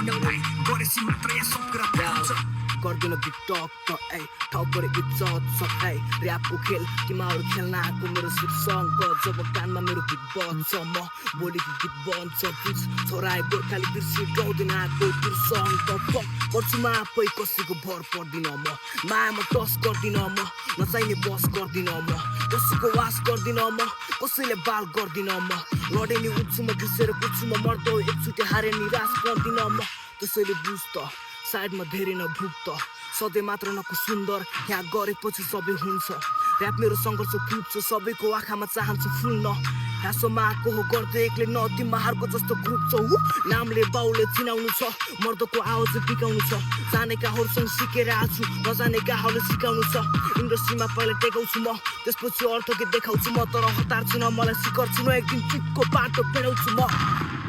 गरेपछि मात्र यहाँ सब कुरा थाहा हुन्छ गर्दैन टिकटक त ठाउँ परे इज्जत छ ऱ्यापको खेल तिमीहरू खेल्न आएको मेरो सिप सङ्ग जब कानमा मेरो गीत बन्छ म बोलीको गीत बन्छ बुझ छोराए गोर्खाली बिर्सी गाउँदैन आएको त्यो सङ्ग त फक गर्छु म आफै कसैको भर पर्दिन म मायामा टस गर्दिन म नचाहिने बस गर्दिन म कसैको वास गर्दिन म कसैले बाल गर्दिन म लडे नि उठ्छु म घिसेर कुद्छु म मर्दो एकचोटि हारे निराश गर्दिन म त्यसैले बुझ त साइडमा धेरै नभुक त सधैँ मात्र नको सुन्दर यहाँ गरेपछि सबै हुन्छ ऱ्याप मेरो सङ्घर्ष फुट्छ सबैको आँखामा चाहन्छु फुल्न हाँसोमा आएको हो गर्दै एक्लै नदी महारको जस्तो ग्रुप छ नामले बाउले चिनाउनु छ मर्दको आवाज बिकाउनु छ जानेकाहरूसँग सिकेर आछु नजानेकाहरूले सिकाउनु छ इन्डस्ट्रीमा पहिला टेकाउँछु म त्यसपछि अर्थ के देखाउँछु म तर हतार छु न मलाई सिकर छु न एक दिन चिटको बाटो पेराउँछु म